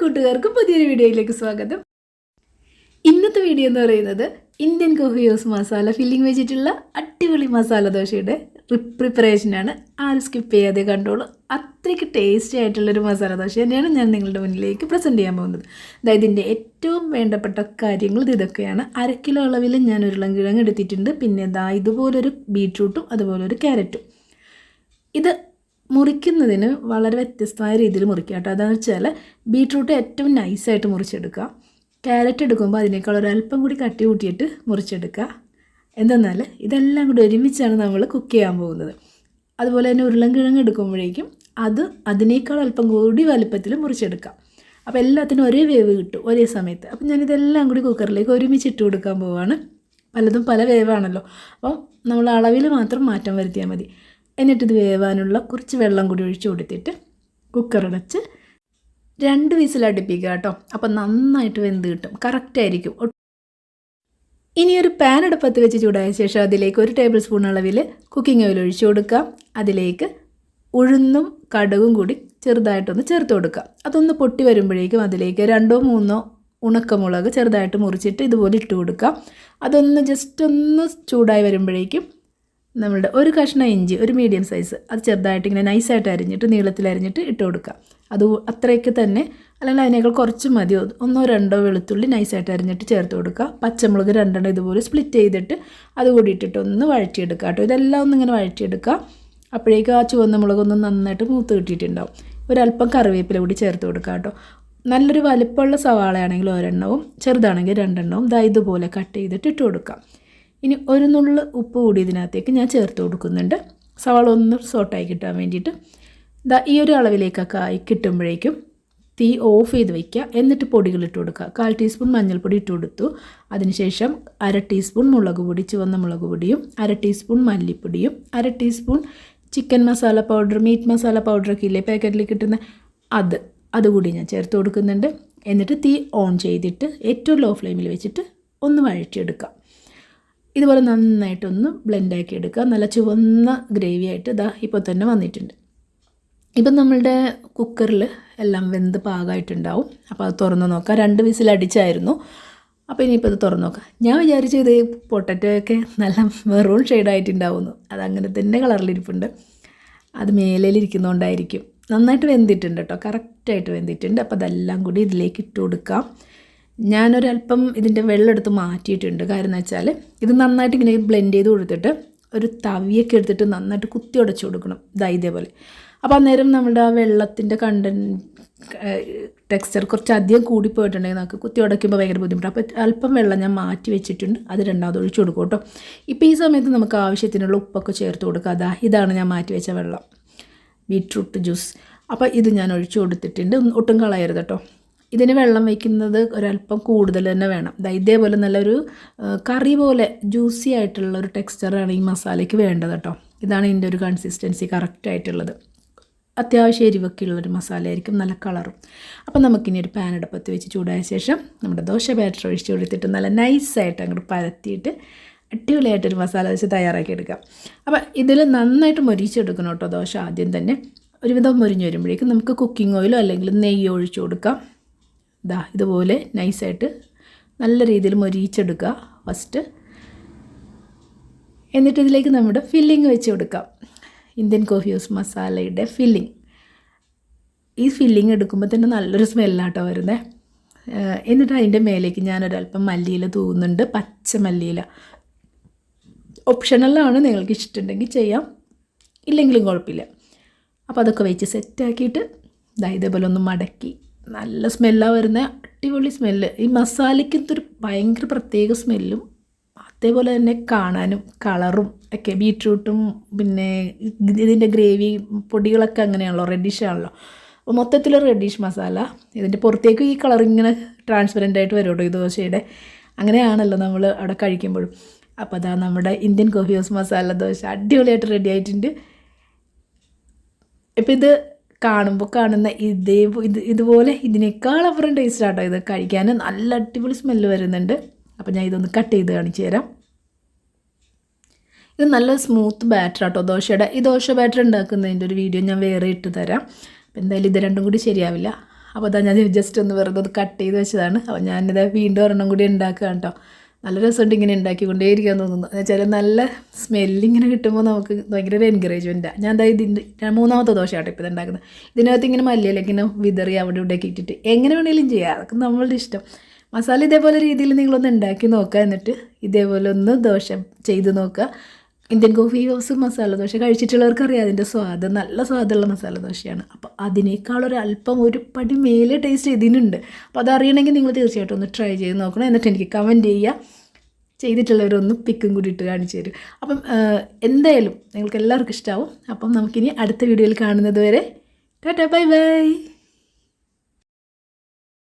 കൂട്ടുകാർക്കും പുതിയൊരു വീഡിയോയിലേക്ക് സ്വാഗതം. ഇന്നത്തെ വീഡിയോ എന്ന് പറയുന്നത് ഇന്ത്യൻ കോഫിയോസ് മസാല ഫില്ലിംഗ് വെച്ചിട്ടുള്ള അടിപൊളി മസാല ദോശയുടെ പ്രിപ്പറേഷനാണ്. ആരും സ്കിപ്പ് ചെയ്യാതെ കണ്ടോളൂ. അത്രയ്ക്ക് ടേസ്റ്റി ആയിട്ടുള്ളൊരു മസാല ദോശ തന്നെയാണ് ഞാൻ നിങ്ങളുടെ മുന്നിലേക്ക് പ്രസൻറ്റ് ചെയ്യാൻ പോകുന്നത്. അതായത് ഇതിൻ്റെ ഏറ്റവും വേണ്ടപ്പെട്ട കാര്യങ്ങൾ ഇതൊക്കെയാണ്. 1/2 കിലോ അളവിൽ ഞാൻ ഉരുളൻകിഴങ്ങ് എടുത്തിട്ടുണ്ട്. പിന്നെ ഇതുപോലൊരു ബീട്രൂട്ടും അതുപോലെ ഒരു ക്യാരറ്റും. ഇത് മുറിക്കുന്നതിന് വളരെ വ്യത്യസ്തമായ രീതിയിൽ മുറിക്കുക കേട്ടോ. അതാണെന്ന് വെച്ചാൽ ബീട്രൂട്ട് ഏറ്റവും നൈസായിട്ട് മുറിച്ചെടുക്കുക. ക്യാരറ്റ് എടുക്കുമ്പോൾ അതിനേക്കാൾ ഒരല്പം കൂടി കട്ടി കൂട്ടിയിട്ട് മുറിച്ചെടുക്കുക. എന്തെന്നാൽ ഇതെല്ലാം കൂടി ഒരുമിച്ചാണ് നമ്മൾ കുക്ക് ചെയ്യാൻ പോകുന്നത്. അതുപോലെ തന്നെ ഉരുളൻകിഴങ്ങ് എടുക്കുമ്പോഴേക്കും അതിനേക്കാൾ അല്പം കൂടി വലുപ്പത്തിൽ മുറിച്ചെടുക്കാം. അപ്പോൾ എല്ലാത്തിനും ഒരേ വേവ് കിട്ടും ഒരേ സമയത്ത്. അപ്പം ഞാനിതെല്ലാം കൂടി കുക്കറിലേക്ക് ഒരുമിച്ചിട്ട് കൊടുക്കാൻ പോവുകയാണ്. പലതും പല വേവാണല്ലോ, അപ്പം നമ്മൾ അളവിൽ മാത്രം മാറ്റം വരുത്തിയാൽ മതി. എന്നിട്ടിത് വേവാനുള്ള കുറച്ച് വെള്ളം കൂടി ഒഴിച്ച് കൊടുത്തിട്ട് കുക്കറടച്ച് 2 വിസിൽ അടുപ്പിക്കുക കേട്ടോ. അപ്പം നന്നായിട്ട് വെന്ത് കിട്ടും, കറക്റ്റായിരിക്കും. ഇനി ഒരു പാൻ അടുപ്പത്ത് വെച്ച് ചൂടായ ശേഷം അതിലേക്ക് 1 ടേബിൾ സ്പൂൺ അളവിൽ കുക്കിംഗ് ഓയിൽ ഒഴിച്ച് കൊടുക്കാം. അതിലേക്ക് ഉഴുന്നും കടുകും കൂടി ചെറുതായിട്ടൊന്ന് ചേർത്ത് കൊടുക്കുക. അതൊന്ന് പൊട്ടി വരുമ്പോഴേക്കും അതിലേക്ക് 2-3 ഉണക്കമുളക് ചെറുതായിട്ട് മുറിച്ചിട്ട് ഇതുപോലെ ഇട്ട് കൊടുക്കുക. അതൊന്ന് ജസ്റ്റ് ഒന്ന് ചൂടായി വരുമ്പോഴേക്കും നമ്മളുടെ ഒരു കഷ്ണം ഇഞ്ചി, ഒരു മീഡിയം സൈസ്, അത് ചെറുതായിട്ട് ഇങ്ങനെ നൈസായിട്ട് അരിഞ്ഞിട്ട് നീളത്തിലരിഞ്ഞിട്ട് ഇട്ട് കൊടുക്കുക. അത് അത്രയ്ക്ക് തന്നെ, അല്ലെങ്കിൽ അതിനേക്കാൾ കുറച്ച് മതി. 1-2 വെളുത്തുള്ളി നൈസായിട്ട് അരിഞ്ഞിട്ട് ചേർത്ത് കൊടുക്കുക. പച്ചമുളക് 2 ഇതുപോലെ സ്പ്ലിറ്റ് ചെയ്തിട്ട് അതുകൂടി ഇട്ടിട്ട് ഒന്ന് വഴറ്റിയെടുക്കുക കേട്ടോ. ഇതെല്ലാം ഒന്നിങ്ങനെ വഴറ്റിയെടുക്കുക. അപ്പോഴേക്കും ആ ചുവന്ന മുളകൊന്നും നന്നായിട്ട് മൂത്ത് കിട്ടിയിട്ടുണ്ടാവും. ഒരല്പം കറിവേപ്പില കൂടി ചേർത്ത് കൊടുക്കുക കേട്ടോ. നല്ലൊരു വലിപ്പമുള്ള സവാളയാണെങ്കിൽ 1 എണ്ണവും, ചെറുതാണെങ്കിൽ 2 എണ്ണവും ഇതുപോലെ കട്ട് ചെയ്തിട്ട് ഇട്ട് കൊടുക്കുക. ഇനി ഒരു നുള്ള് ഉപ്പ് കൂടി ഇതിനകത്തേക്ക് ഞാൻ ചേർത്ത് കൊടുക്കുന്നുണ്ട്, സവാള ഒന്ന് സോട്ടായി കിട്ടാൻ വേണ്ടിയിട്ട്. ഈ ഒരു അളവിലേക്കൊക്കെ ആയി കിട്ടുമ്പോഴേക്കും തീ ഓഫ് ചെയ്ത് വയ്ക്കുക. എന്നിട്ട് പൊടികൾ ഇട്ട് കൊടുക്കുക. 1/4 ടീസ്പൂൺ മഞ്ഞൾപ്പൊടി ഇട്ട് കൊടുത്തു. അതിനുശേഷം 1/2 ടീസ്പൂൺ മുളക് പൊടി, ചുവന്ന മുളക് പൊടിയും 1/2 ടീസ്പൂൺ മല്ലിപ്പൊടിയും 1/2 teaspoon chicken masala powder, meat masala പൗഡറൊക്കെ ഇല്ലേ പാക്കറ്റിൽ കിട്ടുന്ന അതുകൂടി ഞാൻ ചേർത്ത് കൊടുക്കുന്നുണ്ട്. എന്നിട്ട് തീ ഓൺ ചെയ്തിട്ട് ഏറ്റവും ലോ ഫ്ലെയിമിൽ വെച്ചിട്ട് ഒന്ന് വഴറ്റിയെടുക്കുക. ഇതുപോലെ നന്നായിട്ടൊന്ന് ബ്ലെൻഡാക്കി എടുക്കുക. നല്ല ചുവന്ന ഗ്രേവി ആയിട്ട് ഇപ്പോൾ തന്നെ വന്നിട്ടുണ്ട്. ഇപ്പം നമ്മളുടെ കുക്കറിൽ എല്ലാം വെന്ത് പാകമായിട്ടുണ്ടാവും. അപ്പോൾ അത് തുറന്ന് നോക്കാം. 2 വിസിൽ അടിച്ചായിരുന്നു. അപ്പോൾ ഇനിയിപ്പോൾ ഇത് തുറന്ന് നോക്കാം. ഞാൻ വിചാരിച്ചു ഇത് പൊട്ടറ്റോ ഒക്കെ നല്ല മെറൂൺ ഷെയ്ഡായിട്ടുണ്ടാവുന്നു. അതങ്ങനെ തന്നെ കളറിലിരിപ്പുണ്ട്. അത് മേലിരിക്കുന്നതുകൊണ്ടായിരിക്കും. നന്നായിട്ട് വെന്തിട്ടുണ്ട് കേട്ടോ, കറക്റ്റായിട്ട് വെന്തിട്ടുണ്ട്. അപ്പോൾ അതെല്ലാം കൂടി ഇതിലേക്ക് ഇട്ട് കൊടുക്കാം. ഞാനൊരല്പം ഇതിൻ്റെ വെള്ളം എടുത്ത് മാറ്റിയിട്ടുണ്ട്. കാര്യം എന്ന് വെച്ചാൽ ഇത് നന്നായിട്ട് ഇങ്ങനെ ബ്ലെൻഡ് ചെയ്ത് കൊടുത്തിട്ട് ഒരു തവിയൊക്കെ എടുത്തിട്ട് നന്നായിട്ട് കുത്തി ഉടച്ചു കൊടുക്കണം. ഇതേപോലെ. അപ്പോൾ അന്നേരം നമ്മുടെ ആ വെള്ളത്തിൻ്റെ ടെക്സ്ചർ കുറച്ച് അധികം കൂടിപ്പോയിട്ടുണ്ടെങ്കിൽ നമുക്ക് കുത്തി ഉടയ്ക്കുമ്പോൾ ഭയങ്കര ബുദ്ധിമുട്ടാണ്. അപ്പോൾ അല്പം വെള്ളം ഞാൻ മാറ്റി വെച്ചിട്ടുണ്ട്. അത് രണ്ടാമത് ഒഴിച്ച് കൊടുക്കും കേട്ടോ. ഇപ്പോൾ ഈ സമയത്ത് നമുക്ക് ആവശ്യത്തിനുള്ള ഉപ്പൊക്കെ ചേർത്ത് കൊടുക്കുക. ഇതാണ് ഞാൻ മാറ്റി വെച്ച വെള്ളം, ബീട്രൂട്ട് ജ്യൂസ്. അപ്പോൾ ഇത് ഞാൻ ഒഴിച്ച് കൊടുത്തിട്ടുണ്ട്. ഒട്ടും കളയരുത് കേട്ടോ. ഇതിന് വെള്ളം വയ്ക്കുന്നത് ഒരല്പം കൂടുതൽ തന്നെ വേണം. ഇതേപോലെ നല്ലൊരു കറി പോലെ ജ്യൂസി ആയിട്ടുള്ള ഒരു ടെക്സ്ചറാണ് ഈ മസാലയ്ക്ക് വേണ്ടത് കേട്ടോ. ഇതാണ് ഇതിൻ്റെ ഒരു കൺസിസ്റ്റൻസി കറക്റ്റായിട്ടുള്ളത്. അത്യാവശ്യം എരിവൊക്കെ ഉള്ളൊരു മസാലയായിരിക്കും, നല്ല കളറും. അപ്പോൾ നമുക്കിനി ഒരു പാൻ അടുപ്പത്ത് വെച്ച് ചൂടായ ശേഷം നമ്മുടെ ദോശ ബാറ്റർ ഒഴിച്ച് കൊടുത്തിട്ട് നല്ല നൈസായിട്ട് അങ്ങോട്ട് പരത്തിയിട്ട് അടിപൊളിയായിട്ടൊരു മസാല ദോശ തയ്യാറാക്കി എടുക്കാം. അപ്പോൾ ഇതിൽ നന്നായിട്ട് മൊരിച്ചെടുക്കണം കേട്ടോ ദോശ. ആദ്യം തന്നെ ഒരുവിധം മൊരിഞ്ഞ് വരുമ്പോഴേക്കും നമുക്ക് കുക്കിംഗ് ഓയിലോ അല്ലെങ്കിൽ നെയ്യോ ഒഴിച്ച് കൊടുക്കാം. ഇതുപോലെ നൈസായിട്ട് നല്ല രീതിയിൽ മൊരിച്ചെടുക്കുക ഫസ്റ്റ്. എന്നിട്ട് ഇതിലേക്ക് നമ്മുടെ ഫില്ലിങ് വെച്ച് കൊടുക്കാം. ഇന്ത്യൻ കോഫിയോസ് മസാലയുടെ ഫില്ലിങ്. ഈ ഫില്ലിങ് എടുക്കുമ്പോൾ തന്നെ നല്ലൊരു സ്മെല്ലാട്ടോ വരുന്നത്. എന്നിട്ട് അതിൻ്റെ മേലേക്ക് ഞാനൊരല്പം മല്ലിയില തൂവുന്നുണ്ട്, പച്ച മല്ലിയില. ഓപ്ഷണലാണ്, നിങ്ങൾക്ക് ഇഷ്ടമുണ്ടെങ്കിൽ ചെയ്യാം, ഇല്ലെങ്കിലും കുഴപ്പമില്ല. അപ്പോൾ അതൊക്കെ വെച്ച് സെറ്റാക്കിയിട്ട് ഇതേപോലെ ഒന്ന് മടക്കി. നല്ല സ്മെല്ലാണ് വരുന്നത്, അടിപൊളി സ്മെല്ല്. ഈ മസാലയ്ക്കൊരു ഭയങ്കര പ്രത്യേക സ്മെല്ലും അതേപോലെ തന്നെ കാണാനും കളറും ഒക്കെ. ബീട്രൂട്ടും പിന്നെ ഇതിൻ്റെ ഗ്രേവി പൊടികളൊക്കെ അങ്ങനെയാണല്ലോ, റെഡിഷാണല്ലോ. അപ്പോൾ മൊത്തത്തിലൊരു റെഡിഷ് മസാല. ഇതിൻ്റെ പുറത്തേക്ക് ഈ കളർ ഇങ്ങനെ ട്രാൻസ്പെറൻ്റ് ആയിട്ട് വരും കേട്ടോ ഈ ദോശയുടെ. അങ്ങനെയാണല്ലോ നമ്മൾ അവിടെ കഴിക്കുമ്പോഴും. അപ്പോൾ നമ്മുടെ ഇന്ത്യൻ കോഫിയോസ് മസാല ദോശ അടിപൊളിയായിട്ട് റെഡി ആയിട്ടുണ്ട്. ഇപ്പോൾ ഇത് കാണുമ്പോൾ കാണുന്ന ഇതുപോലെ ഇതിനേക്കാൾ അപ്പുറം ടേസ്റ്റ് ആട്ടോ ഇത്. കഴിക്കാൻ നല്ല അടിപൊളി സ്മെല്ല് വരുന്നുണ്ട്. അപ്പോൾ ഞാൻ ഇതൊന്ന് കട്ട് ചെയ്ത് കാണിച്ചു തരാം. ഇത് നല്ല സ്മൂത്ത് ബാറ്റർ ആട്ടോ ദോശയുടെ. ഈ ദോശ ബാറ്റർ ഉണ്ടാക്കുന്നതിൻ്റെ ഒരു വീഡിയോ ഞാൻ വേറെ ഇട്ട് തരാം. അപ്പോൾ എന്തായാലും ഇത് രണ്ടും കൂടി ശരിയാവില്ല. അപ്പോൾ അതാ ഞാൻ ജസ്റ്റ് ഒന്ന് വെറുതെ ഒന്ന് കട്ട് ചെയ്ത് വെച്ചതാണ്. അപ്പോൾ ഞാനിത് വീണ്ടും ഒരെണ്ണം കൂടി ഉണ്ടാക്കുക കേട്ടോ. നല്ല രസമുണ്ട് ഇങ്ങനെ ഉണ്ടാക്കിക്കൊണ്ടേയിരിക്കാൻ തോന്നുന്നു. എന്നുവെച്ചാൽ നല്ല സ്മെല്ലിങ്ങനെ കിട്ടുമ്പോൾ നമുക്ക് ഭയങ്കര ഒരു എൻകറേജ്മെൻറ്റാണ്. ഞാൻ എന്താ ഇതിൻ്റെ 3ാമത്തെ ദോശ ആട്ടോ ഇപ്പോൾ ഇതുണ്ടാക്കുന്നത്. ഇതിനകത്ത് ഇങ്ങനെ മല്ലിയിലേക്ക് ഇങ്ങനെ വിതറി അവിടെ ഇവിടെയൊക്കെ ഇട്ടിട്ട് എങ്ങനെ വേണമെങ്കിലും ചെയ്യാം, അതൊക്കെ നമ്മളുടെ ഇഷ്ടം. മസാല ഇതേപോലെ രീതിയിൽ നിങ്ങളൊന്ന് ഉണ്ടാക്കി നോക്കുക. എന്നിട്ട് ഇതേപോലെ ഒന്ന് ദോശ ചെയ്ത് നോക്കുക. Indian coffee house masala dosa കഴിച്ചിട്ടുള്ളവർക്ക് അറിയാം അതിൻ്റെ സ്വാദ്, നല്ല സ്വാദുള്ള മസാല ദോശയാണ്. അപ്പോൾ അതിനേക്കാളൊരല്പം ഒരു പടി മേലെ ടേസ്റ്റ് ഇതിനുണ്ട്. അപ്പോൾ അതറിയണമെങ്കിൽ നിങ്ങൾ തീർച്ചയായിട്ടും ഒന്ന് ട്രൈ ചെയ്ത് നോക്കണം. എന്നിട്ട് എനിക്ക് കമൻറ്റ് ചെയ്യുക. ചെയ്തിട്ടുള്ളവരൊന്ന് പിക്കും കൂടി ഇട്ട് കാണിച്ചു തരും. അപ്പം എന്തായാലും നിങ്ങൾക്ക് എല്ലാവർക്കും ഇഷ്ടമാവും. അപ്പം നമുക്കിനി അടുത്ത വീഡിയോയിൽ കാണുന്നത് വരെ ടാറ്റാ ബൈ ബൈ.